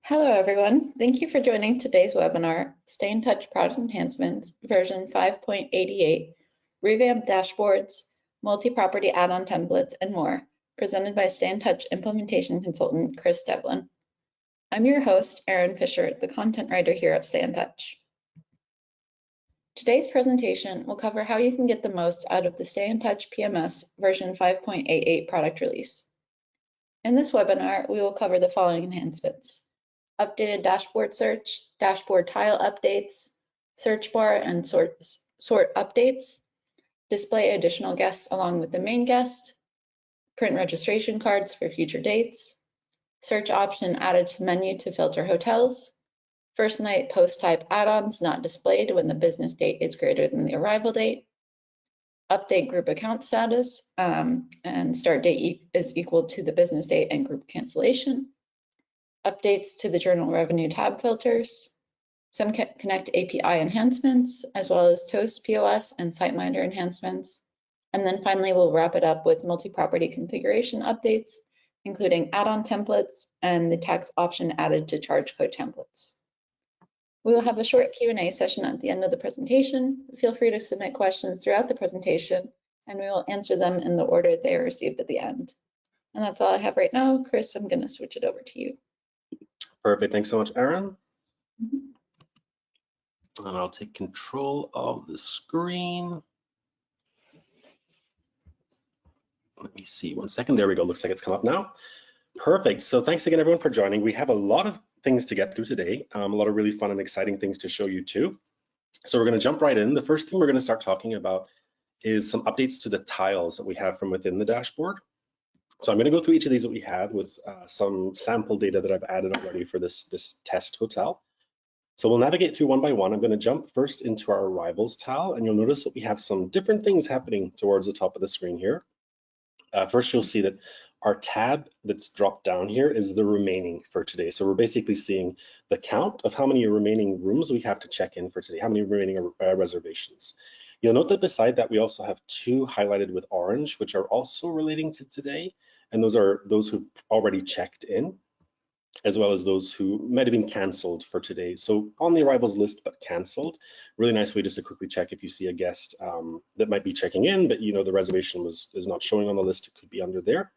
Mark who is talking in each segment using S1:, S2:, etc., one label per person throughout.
S1: Hello, everyone. Thank you for joining today's webinar, Stayntouch Product Enhancements version 5.88, Revamped Dashboards, Multi-Property Add-on Templates, and more, presented by Stayntouch Implementation Consultant, Chris Devlin. I'm your host, Erin Fisher, the content writer here at Stayntouch. Today's presentation will cover how you can get the most out of the Stayntouch PMS version 5.88 product release. In this webinar, we will cover the following enhancements: updated dashboard search, dashboard tile updates, search bar and sort updates, display additional guests along with the main guest, print registration cards for future dates, search option added to menu to filter hotels, first night post type add-ons not displayed when the business date is greater than the arrival date, update group account status and start date is equal to the business date and group cancellation, updates to the journal revenue tab filters, some Connect API enhancements, as well as Toast POS and SiteMinder enhancements. And then finally, we'll wrap it up with multi-property configuration updates, including add-on templates and the tax option added to charge code templates. We will have a short Q&A session at the end of the presentation. Feel free to submit questions throughout the presentation, and we will answer them in the order they are received at the end. And that's all I have right now. Chris, I'm going to switch it over to you.
S2: Perfect. Thanks so much, Erin. And I'll take control of the screen. Let me see 1 second. There we go. Looks like it's come up now. Perfect. So thanks again, everyone, for joining. We have a lot of things to get through today, a lot of really fun and exciting things to show you too. So we're going to jump right in. The first thing we're going to start talking about is some updates to the tiles that we have from within the dashboard. So I'm going to go through each of these that we have with some sample data that I've added already for this test hotel. So we'll navigate through one by one. I'm going to jump first into our arrivals tile, and you'll notice that we have some different things happening towards the top of the screen here. First, you'll see that our tab that's dropped down here is the remaining for today. So we're basically seeing the count of how many remaining rooms we have to check in for today, how many remaining reservations. You'll note that beside that, we also have two highlighted with orange, which are also relating to today. And those are those who've already checked in, as well as those who might have been canceled for today. So on the arrivals list, but canceled. Really nice way just to quickly check if you see a guest that might be checking in, but you know the reservation is not showing on the list, it could be under there.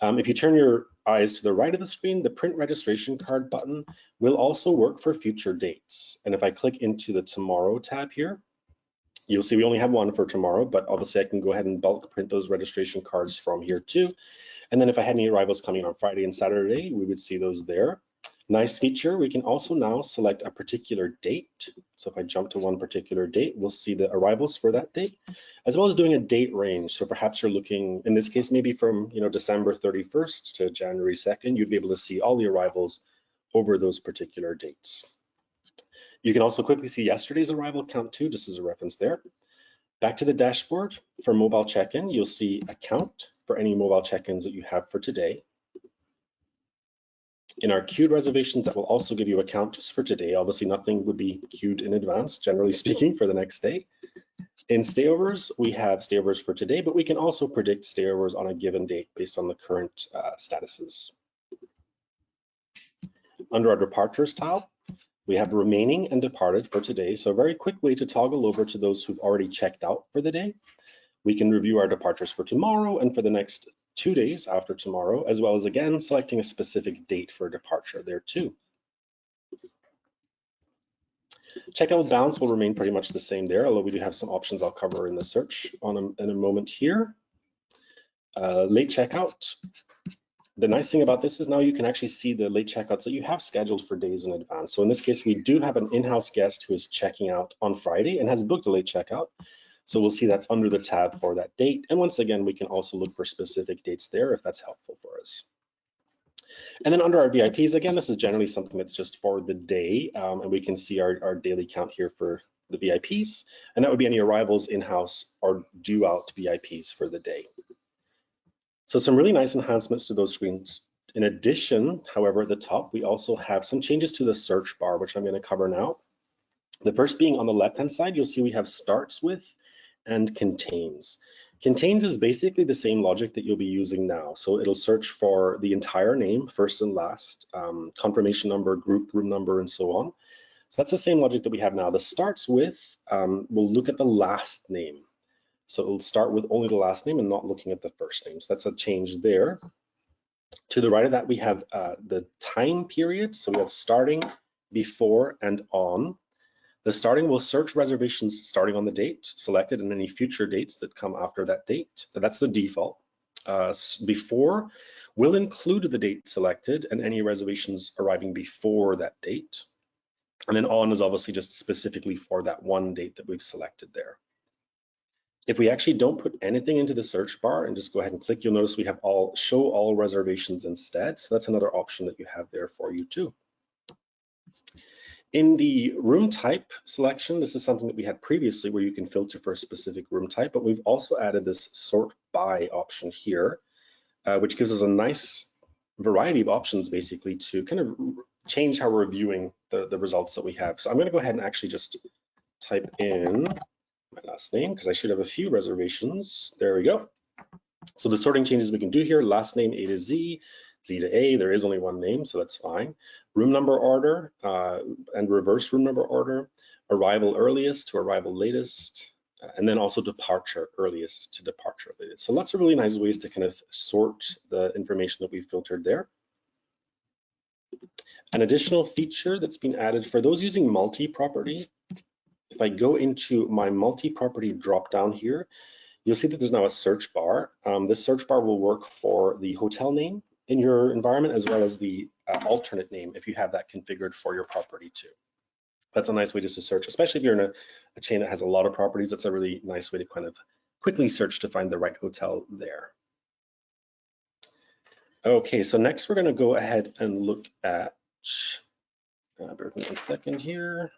S2: If you turn your eyes to the right of the screen, the print registration card button will also work for future dates. And if I click into the tomorrow tab here, you'll see we only have one for tomorrow, but obviously I can go ahead and bulk print those registration cards from here too. And then if I had any arrivals coming on Friday and Saturday, we would see those there. Nice feature, we can also now select a particular date. So if I jump to one particular date, we'll see the arrivals for that date, as well as doing a date range. So perhaps you're looking, in this case, maybe from December 31st to January 2nd, you'd be able to see all the arrivals over those particular dates. You can also quickly see yesterday's arrival count too, just as a reference there. Back to the dashboard, for mobile check-in, you'll see a count for any mobile check-ins that you have for today. In our queued reservations, that will also give you a count just for today. Obviously, nothing would be queued in advance, generally speaking, for the next day. In stayovers, we have stayovers for today, but we can also predict stayovers on a given date based on the current statuses. Under our departures tile, we have remaining and departed for today. So a very quick way to toggle over to those who've already checked out for the day. We can review our departures for tomorrow and for the next 2 days after tomorrow, as well as again, selecting a specific date for departure there too. Checkout with balance will remain pretty much the same there, although we do have some options I'll cover in the search in a moment here. Late checkout. The nice thing about this is now you can actually see the late checkouts that you have scheduled for days in advance. So in this case, we do have an in-house guest who is checking out on Friday and has booked a late checkout. So we'll see that under the tab for that date. And once again, we can also look for specific dates there if that's helpful for us. And then under our VIPs, again, this is generally something that's just for the day. And we can see our daily count here for the VIPs. And that would be any arrivals in-house or due out VIPs for the day. So some really nice enhancements to those screens. In addition, however, at the top, we also have some changes to the search bar, which I'm going to cover now. The first being on the left-hand side, you'll see we have starts with and contains. Contains is basically the same logic that you'll be using now. So it'll search for the entire name, first and last, confirmation number, group, room number, and so on. So that's the same logic that we have now. The starts with, we'll look at the last name. So it'll start with only the last name and not looking at the first name. So that's a change there. To the right of that, we have the time period. So we have starting, before, and on. The starting will search reservations starting on the date selected and any future dates that come after that date. That's the default. Before will include the date selected and any reservations arriving before that date. And then on is obviously just specifically for that one date that we've selected there. If we actually don't put anything into the search bar and just go ahead and click, you'll notice we have show all reservations instead. So that's another option that you have there for you too. In the room type selection, this is something that we had previously where you can filter for a specific room type, but we've also added this sort by option here, which gives us a nice variety of options basically to kind of change how we're viewing the results that we have. So I'm going to go ahead and actually just type in my last name because I should have a few reservations. There we go. So the sorting changes we can do here, last name A to Z, Z to A, there is only one name, so that's fine. Room number order and reverse room number order, arrival earliest to arrival latest, and then also departure earliest to departure latest. So lots of really nice ways to kind of sort the information that we've filtered there. An additional feature that's been added for those using multi-property, if I go into my multi-property drop down here, you'll see that there's now a search bar. This search bar will work for the hotel name in your environment as well as the alternate name if you have that configured for your property too. That's a nice way just to search, especially if you're in a chain that has a lot of properties. That's a really nice way to kind of quickly search to find the right hotel there. Okay, so next we're going to go ahead and look at, bear with me 1 second here.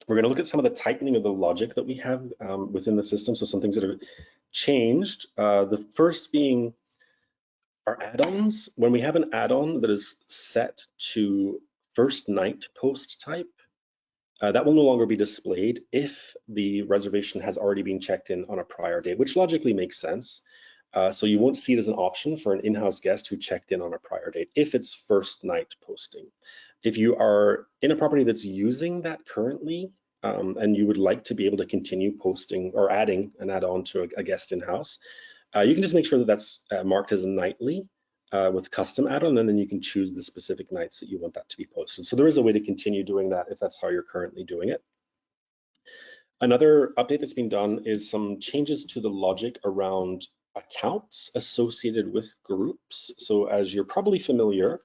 S2: We're going to look at some of the tightening of the logic that we have within the system. So some things that have changed. The first being our add-ons. When we have an add-on that is set to first night post type, that will no longer be displayed if the reservation has already been checked in on a prior date, which logically makes sense. So you won't see it as an option for an in-house guest who checked in on a prior date if it's first night posting. If you are in a property that's using that currently, and you would like to be able to continue posting or adding an add-on to a guest in-house, you can just make sure that that's marked as nightly with custom add-on, and then you can choose the specific nights that you want that to be posted. So there is a way to continue doing that if that's how you're currently doing it. Another update that's been done is some changes to the logic around accounts associated with groups. So as you're probably familiar,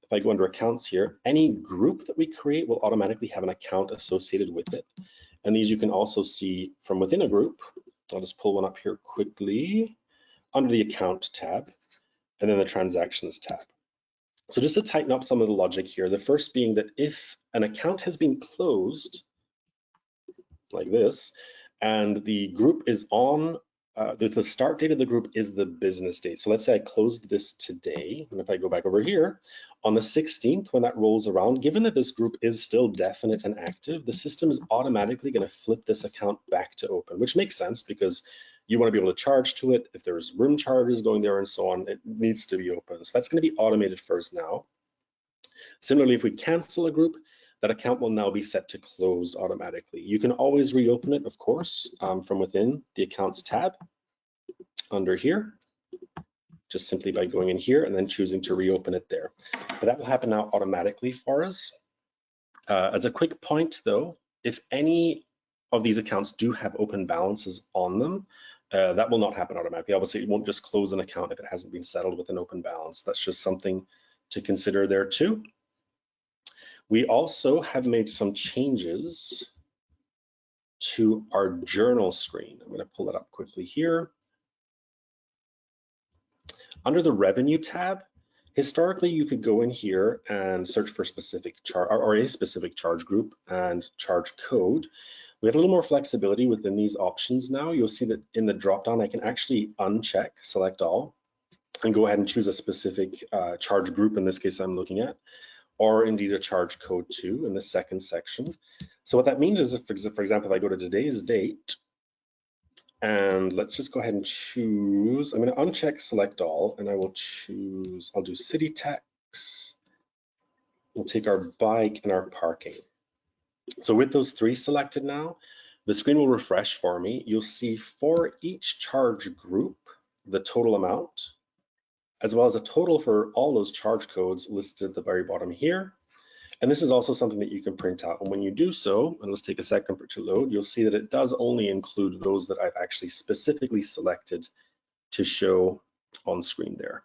S2: if I go under accounts here, any group that we create will automatically have an account associated with it. And these you can also see from within a group. I'll just pull one up here quickly under the account tab and then the transactions tab. So just to tighten up some of the logic here, the first being that if an account has been closed like this, and the group is on, the start date of the group is the business date. So let's say I closed this today, and if I go back over here, on the 16th, when that rolls around, given that this group is still definite and active, the system is automatically going to flip this account back to open, which makes sense because you want to be able to charge to it. If there's room charges going there and so on, it needs to be open. So that's going to be automated first now. Similarly, if we cancel a group, that account will now be set to close automatically. You can always reopen it, of course, from within the accounts tab under here, just simply by going in here and then choosing to reopen it there. But that will happen now automatically for us. As a quick point though, if any of these accounts do have open balances on them, that will not happen automatically. Obviously, it won't just close an account if it hasn't been settled with an open balance. That's just something to consider there too. We also have made some changes to our journal screen. I'm going to pull it up quickly here. Under the revenue tab, historically you could go in here and search for specific charge or a specific charge group and charge code. We have a little more flexibility within these options now. You'll see that in the dropdown, I can actually uncheck, select all, and go ahead and choose a specific charge group. In this case, I'm looking at, or indeed a charge code too in the second section. So what that means is, if, for example, if I go to today's date And let's just go ahead and choose, I'm going to uncheck select all, and I will choose, I'll do city tax. We'll take our bike and our parking. So with those three selected now, the screen will refresh for me. You'll see for each charge group, the total amount, as well as a total for all those charge codes listed at the very bottom here. And this is also something that you can print out. And when you do so, and let's take a second for it to load, you'll see that it does only include those that I've actually specifically selected to show on screen there.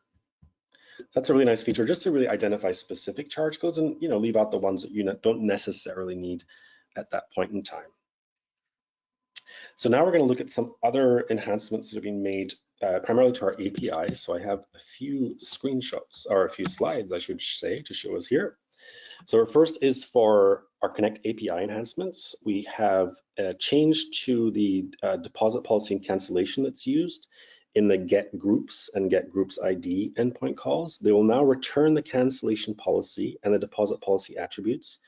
S2: That's a really nice feature, just to really identify specific charge codes and leave out the ones that you don't necessarily need at that point in time. So now we're going to look at some other enhancements that have been made primarily to our API. So I have a few screenshots, or a few slides, I should say, to show us here. So our first is for our Connect API enhancements. We have a change to the deposit policy and cancellation that's used in the get groups and get groups ID endpoint calls. They will now return the cancellation policy and the deposit policy attributes,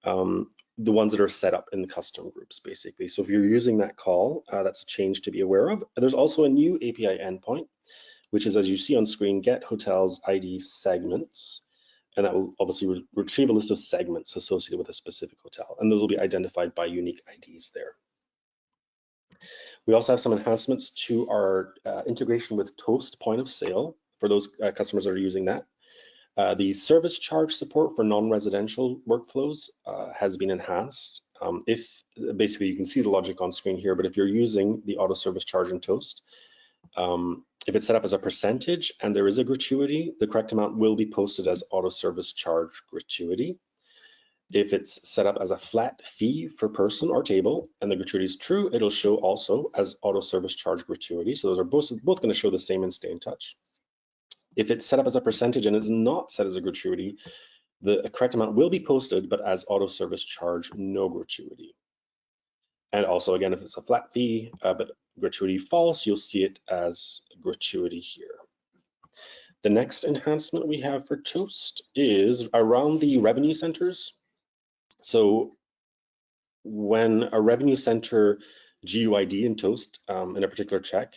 S2: the ones that are set up in the custom groups, basically. So if you're using that call, that's a change to be aware of. There's also a new API endpoint, which is, as you see on screen, get hotels ID segments. And that will obviously retrieve a list of segments associated with a specific hotel. And those will be identified by unique IDs there. We also have some enhancements to our integration with Toast point of sale for those customers that are using that. The service charge support for non-residential workflows has been enhanced. Basically, you can see the logic on screen here, but if you're using the auto service charge in Toast, if it's set up as a percentage and there is a gratuity, the correct amount will be posted as auto service charge gratuity. If it's set up as a flat fee for person or table and the gratuity is true, it'll show also as auto service charge gratuity. So those are both going to show the same in Stayntouch. If it's set up as a percentage and is not set as a gratuity, the correct amount will be posted, but as auto service charge, no gratuity. And also, again, if it's a flat fee, but gratuity false, you'll see it as gratuity here. The next enhancement we have for Toast is around the revenue centers. So when a revenue center GUID in Toast in a particular check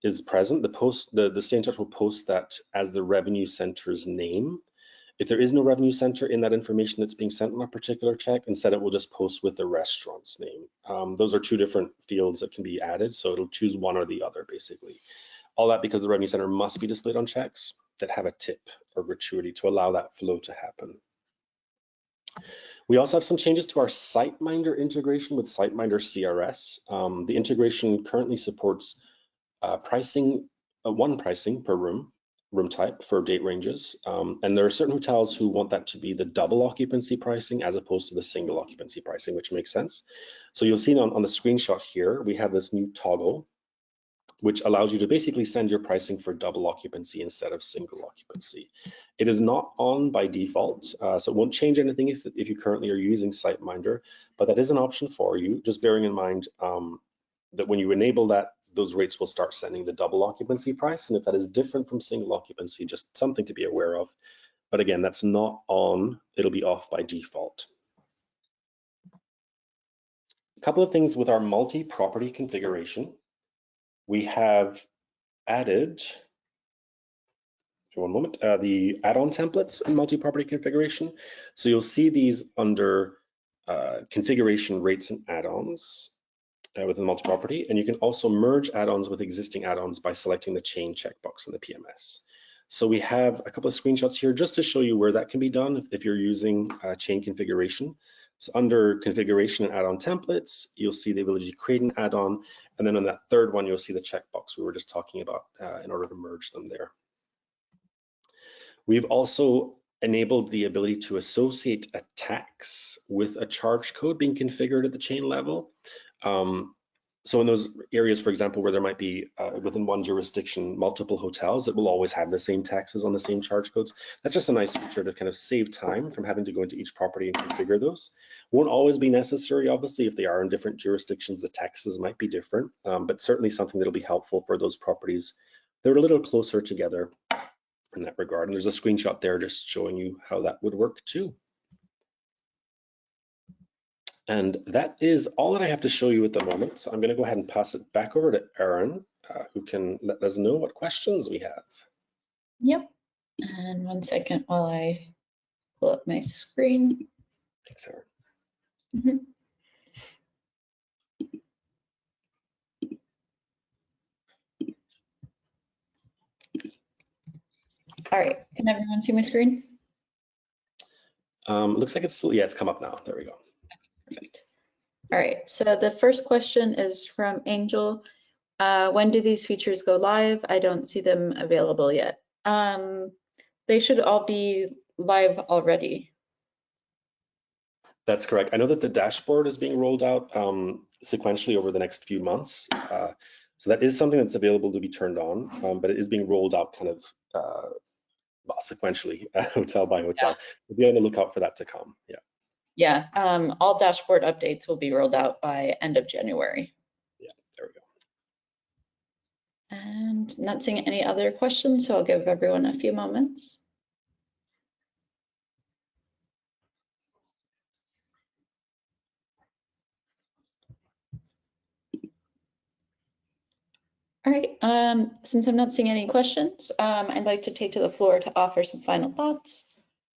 S2: is present, the Stayntouch will post that as the revenue center's name. If there is no revenue center in that information that's being sent on a particular check, instead it will just post with the restaurant's name. Those are two different fields that can be added, so it'll choose one or the other, basically. All that because the revenue center must be displayed on checks that have a tip or gratuity to allow that flow to happen. We also have some changes to our SiteMinder integration with SiteMinder CRS. The integration currently supports one pricing per room type for date ranges. And there are certain hotels who want that to be the double occupancy pricing as opposed to the single occupancy pricing, which makes sense. So you'll see on the screenshot here, we have this new toggle, which allows you to basically send your pricing for double occupancy instead of single occupancy. It is not on by default, so it won't change anything if you currently are using SiteMinder, but that is an option for you, just bearing in mind that when you enable that, those rates will start sending the double occupancy price. And if that is different from single occupancy, just something to be aware of. But again, that's not on, it'll be off by default. A couple of things with our multi-property configuration. We have added, for one moment, the add-on templates in multi-property configuration. So you'll see these under configuration rates and add-ons within multi-property, and you can also merge add-ons with existing add-ons by selecting the chain checkbox in the PMS. So we have a couple of screenshots here just to show you where that can be done if you're using chain configuration. So under configuration and add-on templates, you'll see the ability to create an add-on, and then on that third one, you'll see the checkbox we were just talking about in order to merge them there. We've also enabled the ability to associate a tax with a charge code being configured at the chain level. So in those areas, for example, where there might be within one jurisdiction, multiple hotels that will always have the same taxes on the same charge codes. That's just a nice feature to kind of save time from having to go into each property and configure those. Won't always be necessary, obviously, if they are in different jurisdictions, the taxes might be different, but certainly something that'll be helpful for those properties that are a little closer together in that regard. And there's a screenshot there just showing you how that would work too. And that is all that I have to show you at the moment. So I'm going to go ahead and pass it back over to Erin, who can let us know what questions we have.
S1: Yep. And 1 second while I pull up my screen.
S2: Thanks, Erin.
S1: Mm-hmm. All right, can everyone see my screen?
S2: Looks like it's still, yeah, it's come up now. There we go.
S1: Perfect. All right, so the first question is from Angel. When do these features go live? I don't see them available yet. They should all be live already.
S2: That's correct. I know that the dashboard is being rolled out sequentially over the next few months. So that is something that's available to be turned on, but it is being rolled out kind of well, sequentially, hotel by hotel. We'll be on the lookout for that to come. Yeah.
S1: Yeah, all dashboard updates will be rolled out by end of January.
S2: Yeah, there we go.
S1: And not seeing any other questions, so I'll give everyone a few moments. All right, since I'm not seeing any questions, I'd like to take to the floor to offer some final thoughts.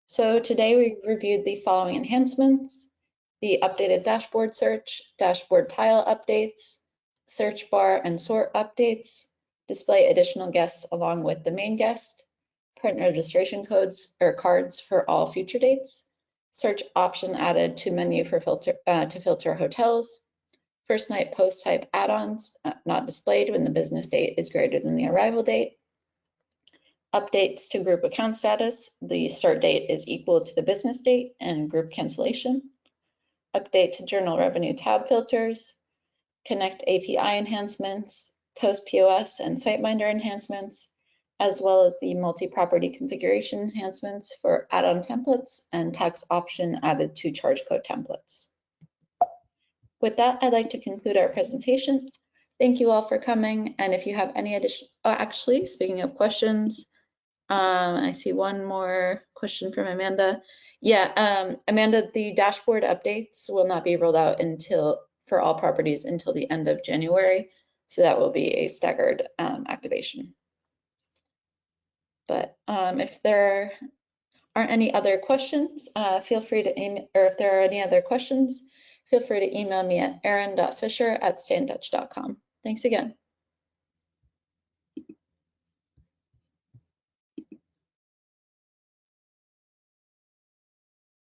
S1: So today we reviewed the following enhancements: the updated dashboard search, dashboard tile updates, search bar and sort updates, display additional guests along with the main guest, print registration codes or cards for all future dates, search option added to menu for filter hotels, first night post type add-ons not displayed when the business date is greater than the arrival date, updates to group account status, the start date is equal to the business date and group cancellation, update to journal revenue tab filters, Connect API enhancements, Toast POS and SiteMinder enhancements, as well as the multi-property configuration enhancements for add-on templates and tax option added to charge code templates. With that, I'd like to conclude our presentation. Thank you all for coming. And if you have any additional, actually, speaking of questions, I see one more question from Amanda. Yeah, Amanda, the dashboard updates will not be rolled out for all properties until the end of January. So that will be a staggered activation. But if there aren't any other questions, feel free to email, or if there are any other questions, feel free to email me at erin.fisher@stayntouch.com. Thanks again.